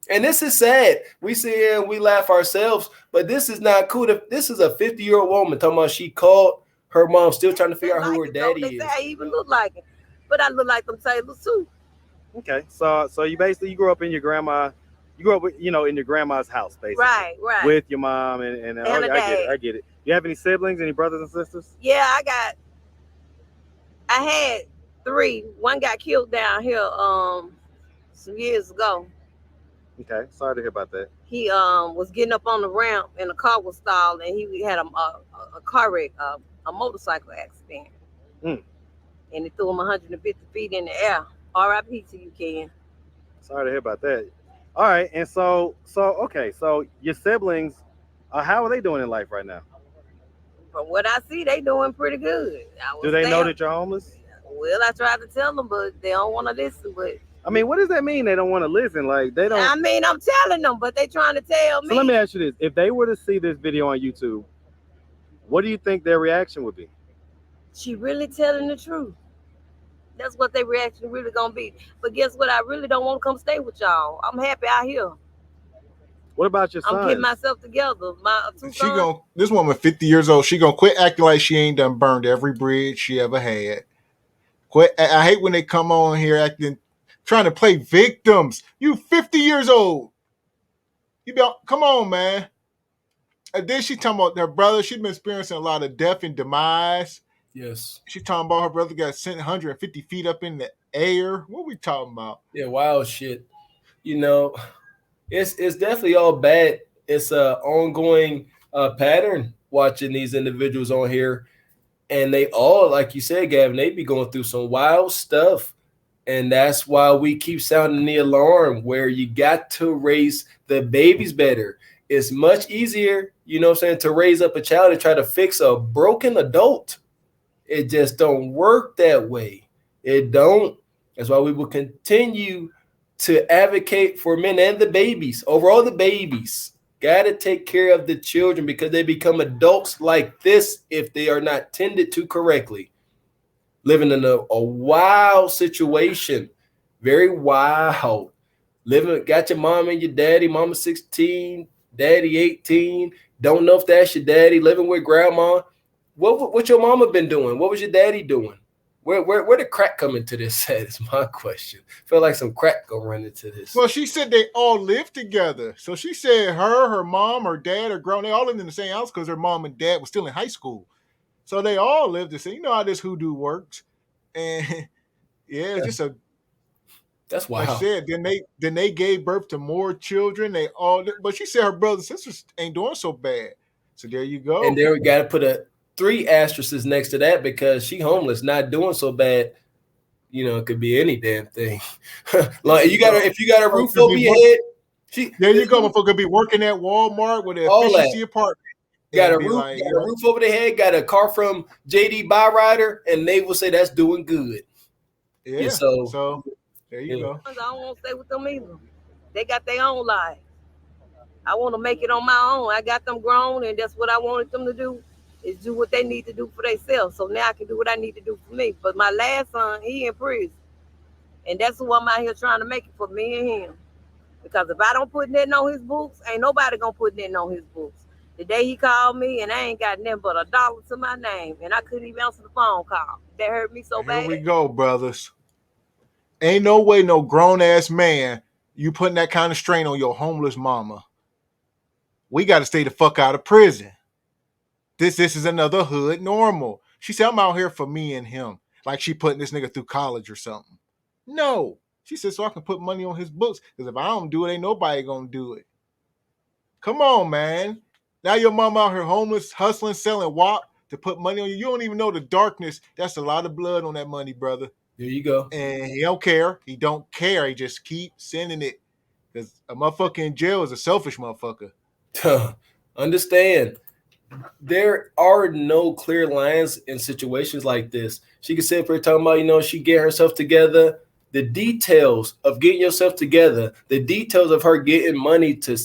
And this is sad. We sit here and we laugh ourselves, but this is not cool. This is a 50-year-old woman talking about she called her mom, still trying to figure out who her daddy they say is. I even look like it. But I look like them Taylors too. Okay, so you grew up in your grandma, you grew up with, in your grandma's house basically, Right. with your mom and And okay, a I dad. get it. You have any siblings, any brothers and sisters? Yeah, I had three. One got killed down here some years ago. Okay, sorry to hear about that. He was getting up on the ramp and the car was stalled and he had a car wreck, a motorcycle accident. Mm. And it threw him 150 feet in the air. R.I.P. to you, Ken. Sorry to hear about that. All right, and okay, so your siblings, how are they doing in life right now? From what I see, they doing pretty good. I Do was they know there. that you're homeless? Well, I tried to tell them, but they don't want to listen. But I mean, what does that mean? They don't want to listen. Like they don't. I mean, I'm telling them, but they trying to tell So let me me. ask you this: if they were to see this video on YouTube, what do you think their reaction would be? She really telling the truth. That's what their reaction really gonna be. But guess what? I really don't want to come stay with y'all. I'm happy out here. What about your I'm getting sons? myself together. My two She sons. gonna this woman 50 years old. She gonna quit acting like she ain't done burned every bridge she ever had. Quit. I hate when they come on here acting, trying to play victims. You 50 years old. You be come on, man. And then she talking about her brother. She's been experiencing a lot of death and demise. Yes. She talking about her brother got sent 150 feet up in the air. What we talking about? Yeah, wild shit. You know, it's definitely all bad. It's a ongoing pattern watching these individuals on here, and they all, like you said, Gavin, they be going through some wild stuff, and that's why we keep sounding the alarm. Where you got to raise the babies better. It's much easier, you know what I'm saying, to raise up a child and try to fix a broken adult. It just don't work that way. It don't. That's why we will continue to advocate for men and the babies, over all the babies. Got to take care of the children because they become adults like this if they are not tended to correctly. Living in a wild situation, very wild. Living, got your mom and your daddy, mama 16, daddy 18. Don't know if that's your daddy. Living with grandma. What your mama been doing? What was your daddy doing? Where did crack come into this at is my question. Feel like some crack gonna run into this. Well, she said they all live together. So she said her mom, her dad are grown. They all lived in the same house because her mom and dad was still in high school. So they all lived the same. You know how this hoodoo works. And yeah, it's just a That's like I wild. said, then they gave birth to more children. They all, but she said her brothers and sisters ain't doing so bad. So there you go. And there we got to put a 3 asterisks next to that because she homeless, not doing so bad. You know, it could be any damn thing. Like you got to, if you got a roof Could over be your work- head, there you go. Motherfucker could be working at Walmart with an all that. efficiency apartment. Got a And be roof, like, got you a know, roof over their head, got a car from JD Byrider, and they will say that's doing good. yeah. So So there you yeah. go. I don't want to stay with them either. They got their own life. I want to make it on my own. I got them grown, and that's what I wanted them to do, is do what they need to do for themselves. So now I can do what I need to do for me. But my last son, he in prison, and that's who I'm out here trying to make it for me and him. Because if I don't put nothing on his books, ain't nobody gonna put nothing on his books. The day he called me, and I ain't got nothing but $1 to my name, and I couldn't even answer the phone call. That hurt me so Here bad. we go, brothers. Ain't no way no grown ass man you putting that kind of strain on your homeless mama. We got to stay the fuck out of prison. This is another hood normal. She said, I'm out here for me and him. Like she putting this nigga through college or something. No. She said, so I can put money on his books. Because if I don't do it, ain't nobody gonna do it. Come on, man. Now your mom out here homeless, hustling, selling WAP to put money on you. You don't even know the darkness. That's a lot of blood on that money, brother. There you go. And he don't care. He don't care. He just keep sending it. Because a motherfucker in jail is a selfish motherfucker. Understand, there are no clear lines in situations like this. She could sit there talking about, you know, she get herself together. The details of getting yourself together, the details of her getting money to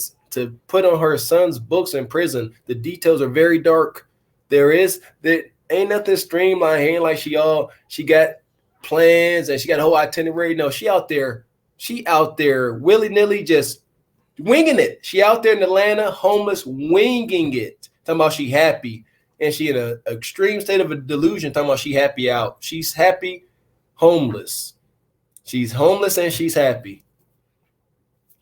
put on her son's books in prison, the details are very dark. There ain't nothing streamlined. Ain't like she got plans and she got a whole itinerary. No, she out there willy-nilly just winging it. She out there in Atlanta, homeless, winging it. Talking about she happy. And she in an extreme state of a delusion, talking about she happy out. She's happy, homeless. She's homeless and she's happy.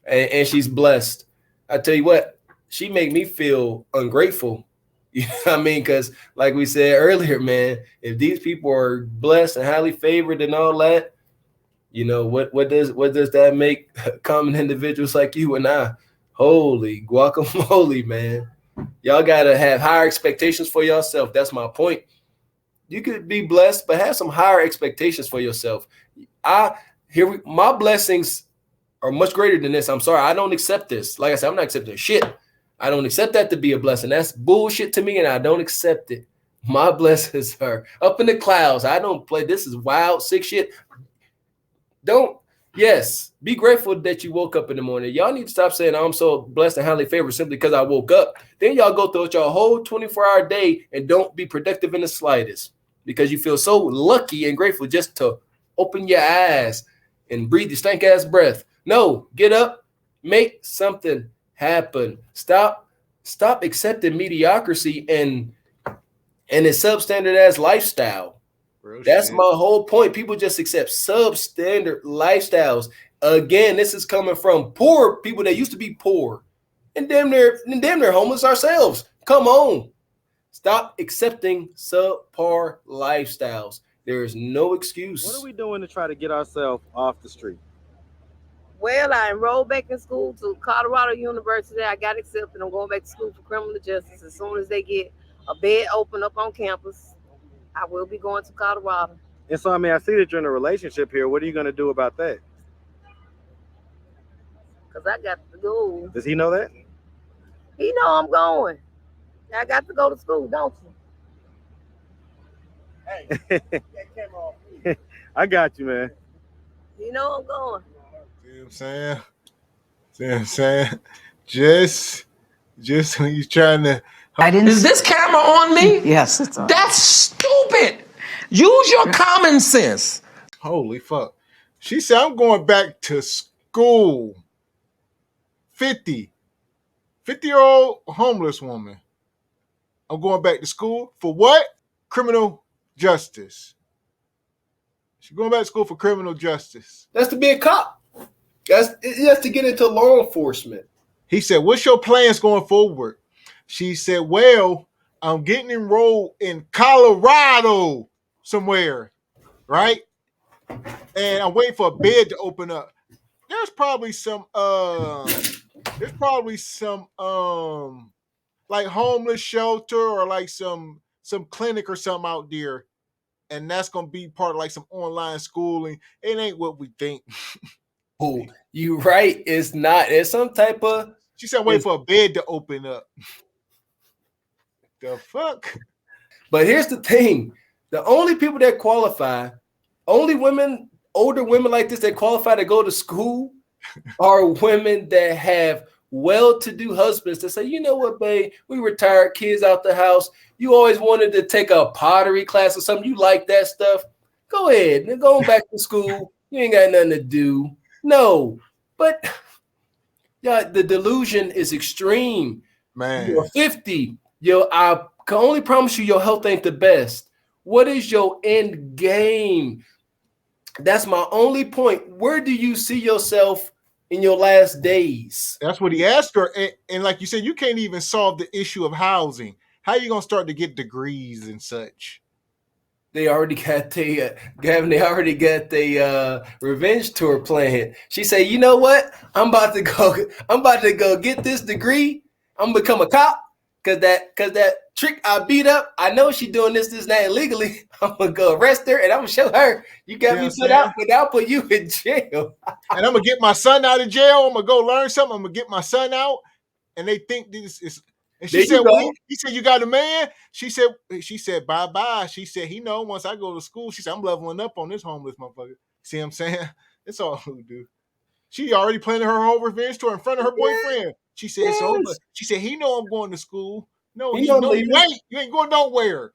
And she's blessed. I tell you what, she make me feel ungrateful. You know what I mean? Because like we said earlier, man, if these people are blessed and highly favored and all that, you know, what does that make common individuals like you and I? Holy guacamole, man. Y'all gotta have higher expectations for yourself. That's my point. You could be blessed, but have some higher expectations for yourself. My blessings are much greater than this. I'm sorry. I don't accept this. Like I said, I'm not accepting shit. I don't accept that to be a blessing. That's bullshit to me, and I don't accept it. My blessings are up in the clouds. I don't play. This is wild, sick shit. Yes, be grateful that you woke up in the morning. Y'all need to stop saying I'm so blessed and highly favored simply because I woke up. Then y'all go through your whole 24-hour day and don't be productive in the slightest because you feel so lucky and grateful just to open your eyes and breathe your stank ass breath. No, get up, make something happen. Stop accepting mediocrity and a substandard ass lifestyle. That's my whole point. People just accept substandard lifestyles. Again, this is coming from poor people that used to be poor and damn near homeless ourselves. Come on. Stop accepting subpar lifestyles. There is no excuse. What are we doing to try to get ourselves off the street? Well, I enrolled back in school to Colorado University. I got accepted. I'm going back to school for criminal justice. As soon as they get a bed open up on campus, I will be going to Colorado. And so, I mean, I see that you're in a relationship here. What are you going to do about that? Because I got to go. Does he know that? He know I'm going. I got to go to school, don't you? Hey, that camera off me. I got you, man. You know I'm going. See what I'm saying? Just when you're trying to. Is this camera on me? Yes, it's on. That's stupid. Use your common sense. Holy fuck. She said, I'm going back to school. 50-year-old homeless woman. I'm going back to school for what? Criminal justice. She's going back to school for criminal justice. That's to be a cop. That's to get into law enforcement. He said, what's your plans going forward? She said, well, I'm getting enrolled in Colorado somewhere, right? And I'm waiting for a bed to open up. There's probably some like homeless shelter or like some clinic or something out there. And that's gonna be part of like some online schooling. It ain't what we think. Oh, you right. It's not. It's some type of. She said, wait for a bed to open up. The fuck? But here's the thing: the only people that qualify, only women, older women like this that qualify to go to school, are women that have well-to-do husbands that say, you know what, babe, we retired, kids out the house. You always wanted to take a pottery class or something. You like that stuff. Go ahead. They're going back to school. You ain't got nothing to do. No. But yeah, the delusion is extreme. Man. You're 50. I can only promise you your health ain't the best. What is your end game? That's my only point. Where do you see yourself in your last days? That's what he asked her. And like you said, you can't even solve the issue of housing. How are you going to start to get degrees and such? They already got the Gavin. They already got the revenge tour planned. She said, "You know what? I'm about to go get this degree. I'm gonna become a cop because that trick I beat up. I know she doing this and that illegally. I'm gonna go arrest her and I'm gonna show her you got me put out, but I'll put you in jail. And I'm gonna get my son out of jail. I'm gonna go learn something. I'm gonna get my son out, and they think this is." And she said, he said, you got a man? She said, bye-bye. She said, he know once I go to school, she said, I'm leveling up on this homeless motherfucker. See what I'm saying? It's all we do. She already planning her whole revenge tour in front of her boyfriend. She said, it's over. She said, he know I'm going to school. No, you ain't going nowhere.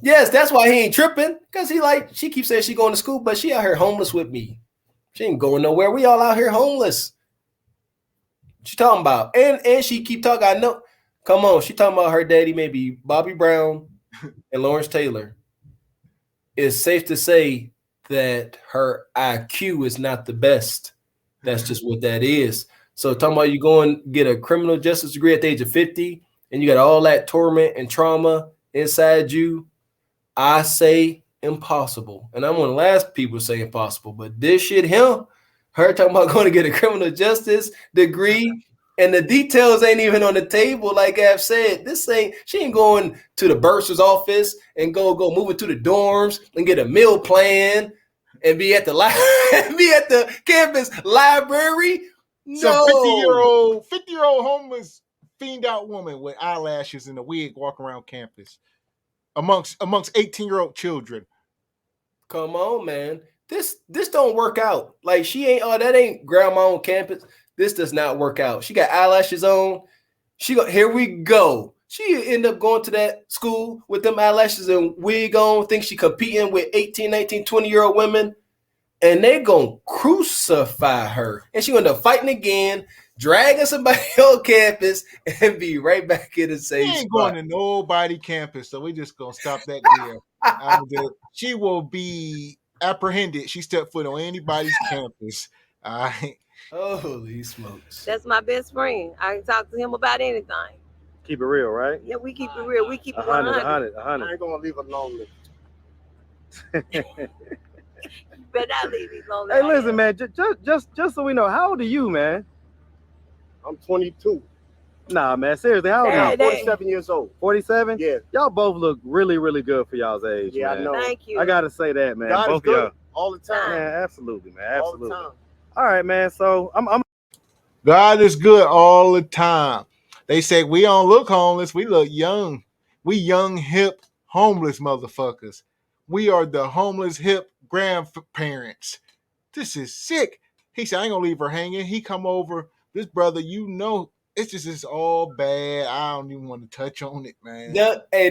Yes, that's why he ain't tripping. Because she keeps saying she going to school, but she out here homeless with me. She ain't going nowhere. We all out here homeless. What you talking about? And she keep talking, I know. Come on, she talking about her daddy, maybe Bobby Brown and Lawrence Taylor. It's safe to say that her IQ is not the best. That's just what that is. So talking about you going get a criminal justice degree at the age of 50 and you got all that torment and trauma inside you, I say impossible. And I'm one of the last people to say impossible, but this shit, her talking about going to get a criminal justice degree. And the details ain't even on the table, like I've said. She ain't going to the bursar's office and go move it to the dorms and get a meal plan. and be at the be at the campus library. Some No. 50-year-old homeless fiend out woman with eyelashes and a wig walk around campus amongst 18-year-old children. Come on, man. This don't work out. Like she ain't. Oh, that ain't grandma on campus. This does not work out. She got eyelashes on. Here we go. She end up going to that school with them eyelashes and wig on. Think she competing with 18, 19, 20-year-old women. And they gonna crucify her. And she gonna end up fighting again, dragging somebody on campus, and be right back in the same She ain't spot. going to nobody campus, so we just gonna stop that there. She will be apprehended. She stepped foot on anybody's campus. All right. Holy smokes. That's my best friend. I can talk to him about anything. Keep it real, right? Yeah, we keep it real. We keep it 100, 100. 100. I ain't gonna leave it lonely. Better not leave me lonely. Hey, listen, man. Just so we know, how old are you, man? I'm 22. Nah, man. Seriously, how old Hey, are you? hey. 47 years old. 47? Yeah, Y'all both look really, really good for y'all's age. yeah, man. I know. Thank you. I gotta say that, man. God is both of y'all. good all the time. Man, absolutely, man. All Absolutely. the time. All right, man. So I'm God is good all the time. They say we don't look homeless. We look young. We young, hip, homeless motherfuckers. We are the homeless, hip grandparents. This is sick. He said, I ain't gonna leave her hanging. He come over. This brother, it's all bad. I don't even want to touch on it, man. No, I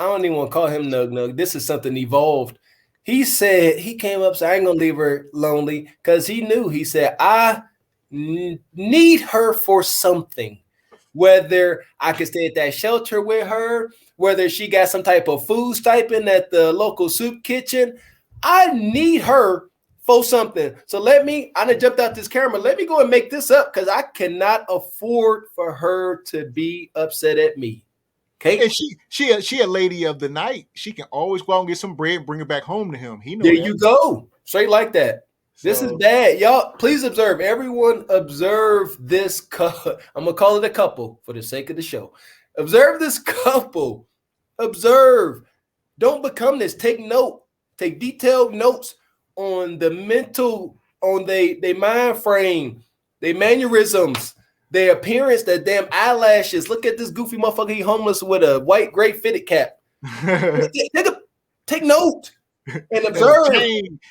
don't even want to call him Nug Nug. This is something evolved. He said he came up, said I ain't gonna leave her lonely because he knew. He said I need her for something, whether I could stay at that shelter with her, whether she got some type of food stipend at the local soup kitchen. I need her for something. So I done jumped out this camera. Let me go and make this up because I cannot afford for her to be upset at me. Okay. And she a lady of the night. She can always go out and get some bread and bring it back home to him. He know There that. you go. Straight like that. This is So- bad. Y'all, please observe. Everyone observe this. I'm going to call it a couple for the sake of the show. Observe this couple. Observe. Don't become this. Take note. Take detailed notes on the mental, on they mind frame, their mannerisms, their appearance, their damn eyelashes. Look at this goofy motherfucker. He homeless with a white gray fitted cap. Take note and observe.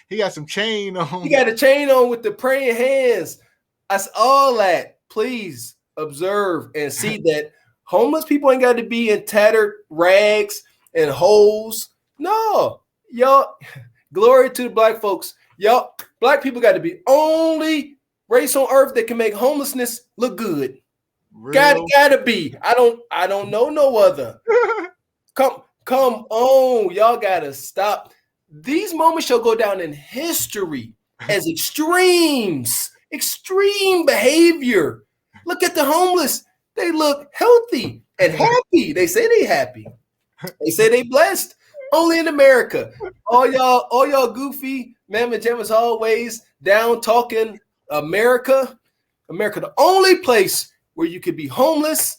He got some chain on. He got a chain on with the praying hands. That's all that. Please observe and see that homeless people ain't got to be in tattered rags and holes. No, y'all. Glory to the black folks. Y'all, black people got to be only race on earth that can make homelessness look good. Gotta be. I don't know no other. Come on, y'all gotta stop. These moments shall go down in history as extreme behavior. Look at the homeless. They look healthy and happy. They say they happy. They say they blessed. Only in America. All y'all goofy mamma jammas always down talking America. America, the only place where you could be homeless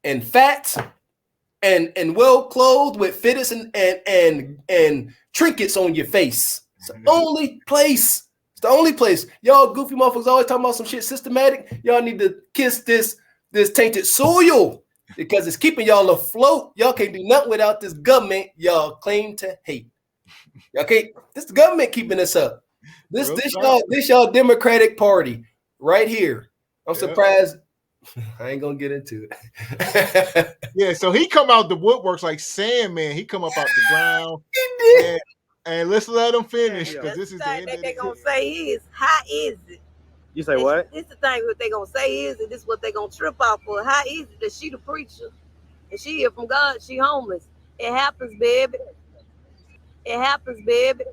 and fat and well clothed with fitteds and trinkets on your face. It's the only place. It's the only place. Y'all goofy motherfuckers always talking about some shit systematic. Y'all need to kiss this tainted soil because it's keeping y'all afloat. Y'all can't do nothing without this government y'all claim to hate. Okay, this government keeping us up. This y'all Democratic Party right here. I'm surprised. I ain't gonna get into it. Yeah, so he come out the woodworks like Sandman. He come up out the ground. He did. And let's let him finish because this is the end that of they the gonna say is how is it? You say what? This the thing what they gonna say is, and this is what they gonna trip off for. How is it that she the preacher and she hear from God? She homeless. It happens, baby. It happens, baby.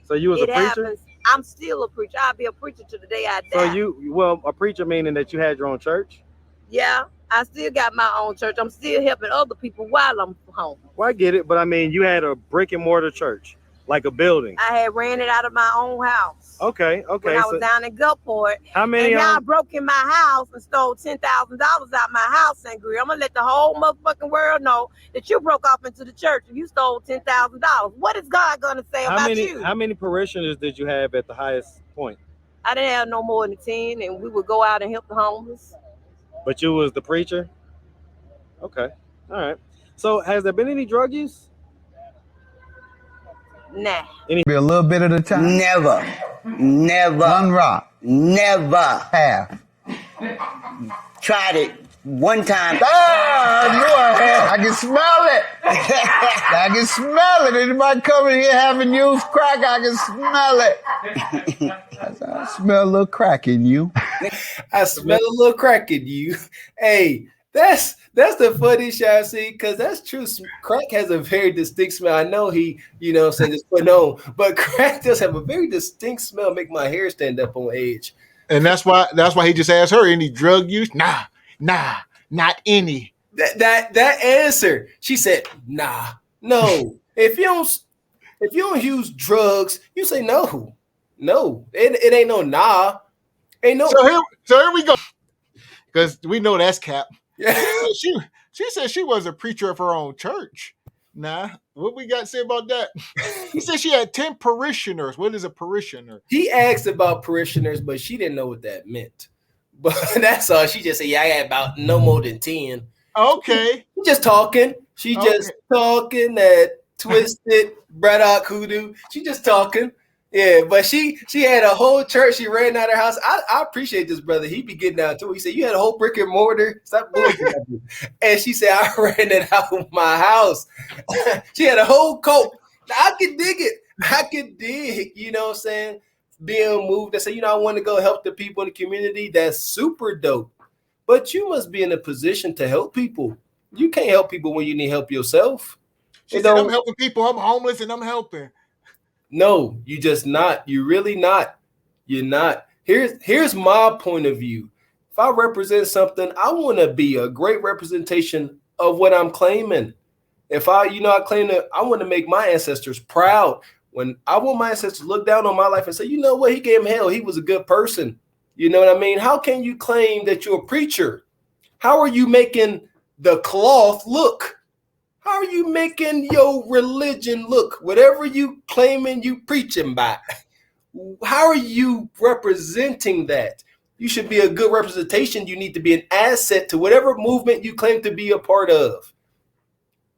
So you was a It preacher? happens. I'm still a preacher. I'll be a preacher to the day I die. So a preacher meaning that you had your own church? Yeah, I still got my own church. I'm still helping other people while I'm home. Well, I get it, but I mean, you had a brick and mortar church. Like a building. I had ran it out of my own house. Okay. When I was down in Gulfport. How many? And y'all broke in my house and stole $10,000 out my house, and I'm gonna let the whole motherfucking world know that you broke off into the church and you stole $10,000. What is God gonna say about you? How many parishioners did you have at the highest point? I didn't have no more than 10, and we would go out and help the homeless. But you was the preacher? Okay. All right. So has there been any drug use? Nah. Be a little bit of the time. Never. One rock. Never. Half. Tried it one time. Ah, I knew I had. I can smell it. I can smell it. Anybody coming here having used crack, I can smell it. I smell a little crack in you. I smell a little crack in you. Hey, that's the funny shit I see, because that's true. Crack has a very distinct smell. I know he, saying just putting on, but crack does have a very distinct smell. Make my hair stand up on edge. And that's why he just asked her, any drug use? Nah, not any. That answer, she said, nah, no. If you don't use drugs, you say no. It ain't no nah. Ain't no. So here we go. Because we know that's cap. Yeah. She said she was a preacher of her own church. Nah, what we got to say about that? He said she had 10 parishioners. What is a parishioner? He asked about parishioners, but she didn't know what that meant. But that's all. She just said, yeah, I got about no more than 10. Okay. She just talking. She just talking that twisted Braddock hoodoo. She just talking. Yeah, but she had a whole church. She ran out of her house. I appreciate this brother. He be getting down too. He said, you had a whole brick and mortar. Stop bullshitting. And she said, I ran it out of my house. She had a whole coat. I can dig it. I can dig, what I'm saying? Being moved and say, I want to go help the people in the community. That's super dope. But you must be in a position to help people. You can't help people when you need help yourself. She said, I'm helping people. I'm homeless and I'm helping. No, you just not. You really not. You're not. Here's my point of view. If I represent something, I want to be a great representation of what I'm claiming. If I claim that I want to make my ancestors proud. When I want my ancestors to look down on my life and say, you know what, he gave him hell. He was a good person. You know what I mean? How can you claim that you're a preacher? How are you making the cloth look? How are you making your religion look? Whatever you claiming you preaching by, how are you representing that? You should be a good representation. You need to be an asset to whatever movement you claim to be a part of.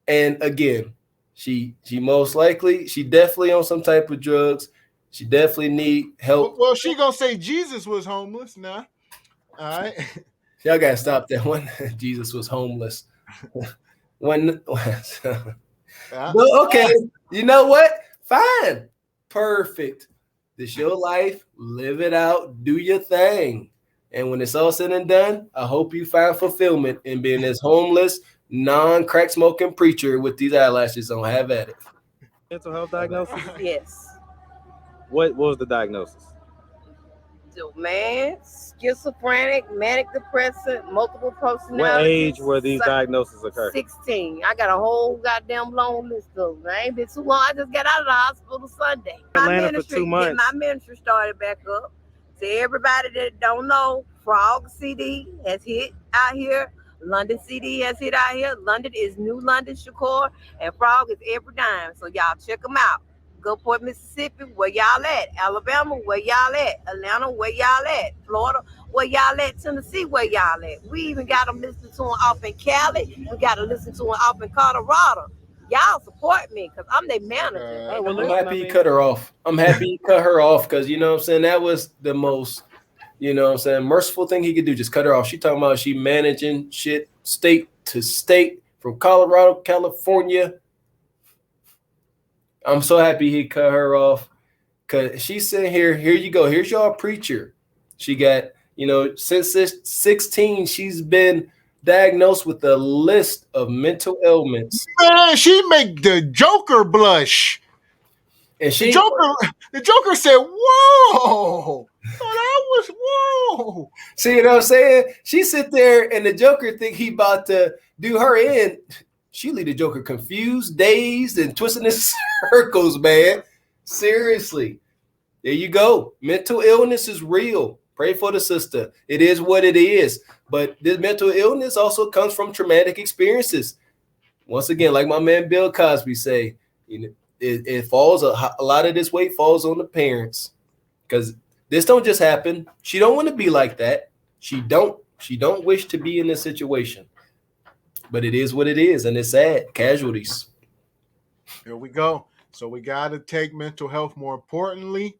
And again, she definitely on some type of drugs. She definitely need help. Well, she gonna say Jesus was homeless now. All right. Y'all gotta stop that one. Jesus was homeless. But okay, you know what? Fine. Perfect. This your life. Live it out. Do your thing. And when it's all said and done, I hope you find fulfillment in being this homeless, non-crack smoking preacher with these eyelashes on. Have at it. Mental health diagnosis? Yes. What was the diagnosis? Man, schizophrenic, manic depressive, multiple personality. What age were these diagnoses occurring? 16. I got a whole goddamn long list of them. I ain't been too long. I just got out of the hospital Sunday. Atlanta for 2 months. My ministry started back up. To everybody that don't know, Frog CD has hit out here. London CD has hit out here. London is New London, Shakur, and Frog is every dime. So y'all check them out. Gulfport, Mississippi, where y'all at? Alabama, where y'all at? Atlanta, where y'all at? Florida, where y'all at? Tennessee, where y'all at? We even got them listening to them off in Cali. We got to listen to them off in Colorado. Y'all support me because I'm their manager. I'm happy you cut her off. I'm happy you cut her off because, you know what I'm saying, that was the most, merciful thing he could do. Just cut her off. She talking about she managing shit state to state from Colorado, California. I'm so happy he cut her off because she's sitting here. Here you go. Here's y'all preacher. She got, since 16, she's been diagnosed with a list of mental ailments. Man, she make the Joker blush. And the Joker said, whoa. That was whoa. See what I'm saying? She sit there and the Joker think he about to do her in. She leave the Joker confused, dazed, and twisting in circles, man. Seriously. There you go. Mental illness is real. Pray for the sister. It is what it is. But this mental illness also comes from traumatic experiences. Once again, like my man Bill Cosby say, you know, it falls a lot of this weight falls on the parents, because this don't just happen. She don't want to be like that. She don't wish to be in this situation. But it is what it is, and it's sad. Casualties. Here we go. So we got to take mental health more importantly.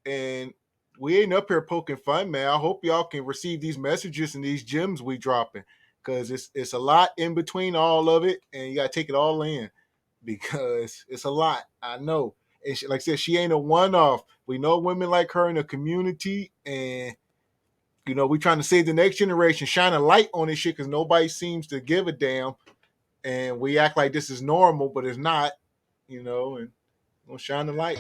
And we ain't up here poking fun, man. I hope y'all can receive these messages and these gems we dropping, because it's a lot in between all of it, and you got to take it all in because it's a lot. I know. And like I said, she ain't a one-off. We know women like her in the community, and you know, we trying to save the next generation, shine a light on this shit because nobody seems to give a damn. And we act like this is normal, but it's not, you know, and we'll shine the light.